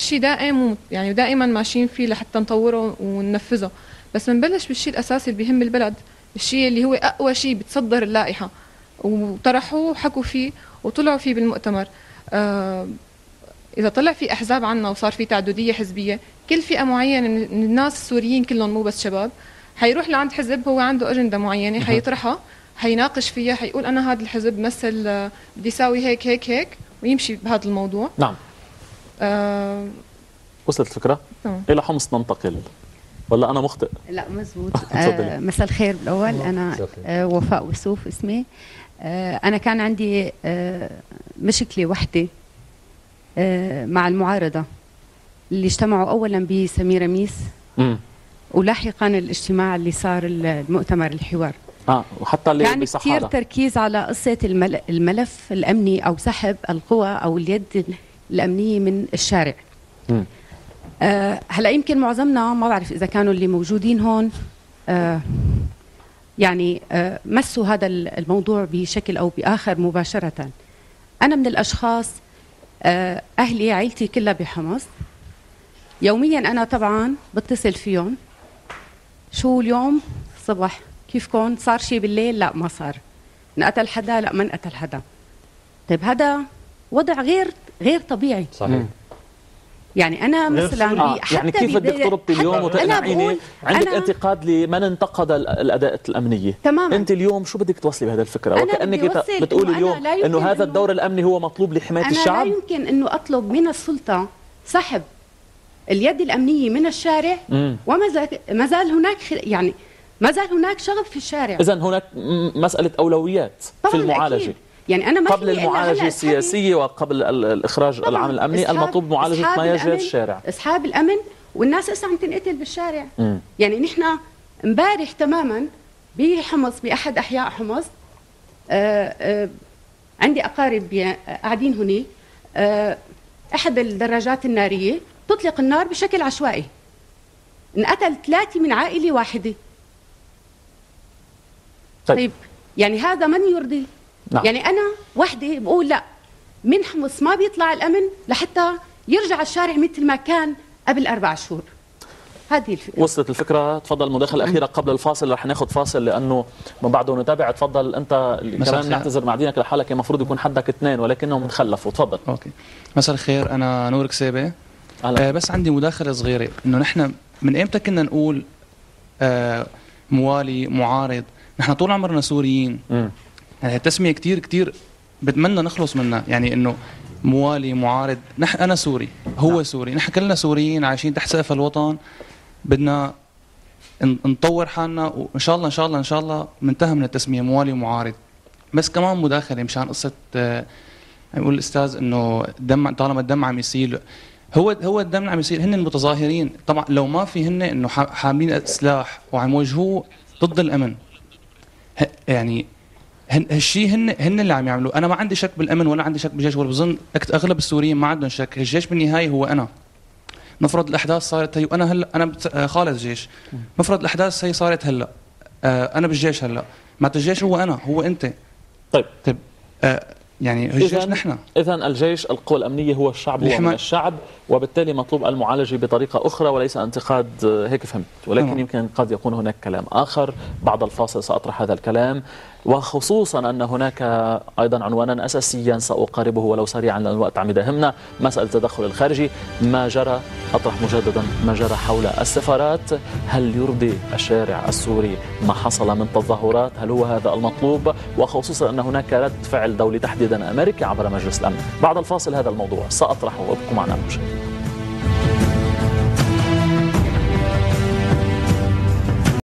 شيء دائم يعني دائما ماشيين فيه لحتى نطوره وننفذه، بس بنبلش بالشيء الاساسي اللي بيهم البلد، الشيء اللي هو اقوى شيء بتصدر اللائحه، وطرحوه وحكوا فيه وطلعوا فيه بالمؤتمر. اذا طلع في احزاب عنا وصار في تعدديه حزبيه، كل فئه معينه من الناس السوريين كلهم مو بس شباب حيروح لعند حزب هو عنده اجنده معينه حيطرحها، حيناقش فيها، حيقول انا هذا الحزب مثل بدي اساوي هيك هيك هيك، ويمشي بهذا الموضوع. نعم. وصلت الفكره؟ الى حمص ننتقل ولا انا مخطئ؟ لا مزبوط. مساء الخير. بالاول انا وفاء وسوف اسمي. انا كان عندي مشكله وحده مع المعارضه اللي اجتمعوا اولا بسميراميس ولاحقا الاجتماع اللي صار المؤتمر الحوار. وحتى اللي كان كثير تركيز على قصه الملف الامني او سحب القوى او اليد الامنيه من الشارع. هلا يمكن معظمنا ما بعرف اذا كانوا اللي موجودين هون يعني مسوا هذا الموضوع بشكل او باخر مباشره. انا من الاشخاص اهلي عائلتي كلها بحمص، يوميا انا طبعا بتصل فيهم، شو اليوم صبح كيفكم، صار شيء بالليل، لا ما صار، انقتل حدا، لا ما انقتل حدا. طيب هذا وضع غير طبيعي. صحيح. يعني انا مثلا يعني كيف بدك تربطي اليوم وتقنعيني عندك انتقاد لمن انتقد الاداء الامنيه تماما. انت اليوم شو بدك توصلي بهذه الفكره؟ وكانك بتقولي اليوم انه هذا الدور الامني هو مطلوب لحمايه الشعب. انا لا يمكن انه اطلب من السلطه سحب اليد الامنيه من الشارع وما زال هناك يعني ما زال هناك شغب في الشارع. اذا هناك مساله اولويات في المعالجه أكيد. يعني أنا ما قبل المعالجة السياسية وقبل الإخراج العام الأمني المطلوب معالجة ما يجري الشارع. أصحاب الأمن والناس لسه عم تنقتل بالشارع. يعني نحن امبارح تماما بحمص بأحد أحياء حمص عندي أقارب قاعدين هنا، أحد الدراجات النارية تطلق النار بشكل عشوائي، انقتل 3 من عائلة واحدة. طيب يعني هذا من يرضي؟ نعم. يعني أنا وحدة بقول لا، من حمص ما بيطلع الأمن لحتى يرجع الشارع مثل ما كان قبل 4 شهور. هذه الفكرة. وصلت الفكرة. تفضل المداخلة الأخيرة قبل الفاصل، رح ناخذ فاصل لأنه من بعده نتابع. تفضل أنت كمان، نعتذر مع دينك لحالك، المفروض يكون حدك 2 ولكنهم تخلفوا. تفضل. أوكي. مساء الخير، أنا نور كسيبة. بس عندي مداخلة صغيرة، إنه نحن من إمتى كنا نقول موالي معارض؟ نحن طول عمرنا سوريين. يعني التسمية كتير بتمنى نخلص منها، يعني انه موالي معارض. انا سوري، هو سوري، نحن كلنا سوريين عايشين تحت سقف الوطن، بدنا نطور حالنا، وان شاء الله ان شاء الله ان شاء الله منتهى من التسمية موالي ومعارض. بس كمان مداخلة مشان قصة يقول الاستاذ انه طالما الدم عم يسيل، هو الدم عم يسيل، هن المتظاهرين طبعا لو ما في هن انه حاملين سلاح وعم يواجهوه ضد الامن، يعني هالشيء هن اللي عم يعملوه. انا ما عندي شك بالامن ولا عندي شك بالجيش، ولا بظن اغلب السوريين ما عندهم شك. الجيش بالنهايه هو انا. نفرض الاحداث صارت هي، وانا هلا انا خالد الجيش، نفرض الاحداث هي صارت هلا، انا بالجيش هلا، معناته الجيش هو انا، هو انت. طيب يعني الجيش نحن. اذا الجيش القوى الامنيه هو الشعب، هو من الشعب، وبالتالي مطلوب المعالجه بطريقه اخرى وليس انتقاد. هيك فهمت، ولكن يمكن قد يكون هناك كلام اخر. بعد الفاصل ساطرح هذا الكلام، وخصوصا ان هناك ايضا عنوانا اساسيا ساقاربه ولو سريعا لان الوقت عم يداهمنا، مساله التدخل الخارجي. ما جرى، اطرح مجددا ما جرى حول السفارات. هل يرضي الشارع السوري ما حصل من تظاهرات؟ هل هو هذا المطلوب؟ وخصوصا ان هناك رد فعل دولي تحديدا امريكي عبر مجلس الامن. بعد الفاصل هذا الموضوع ساطرحه، وابقوا معنا مشاهدينا.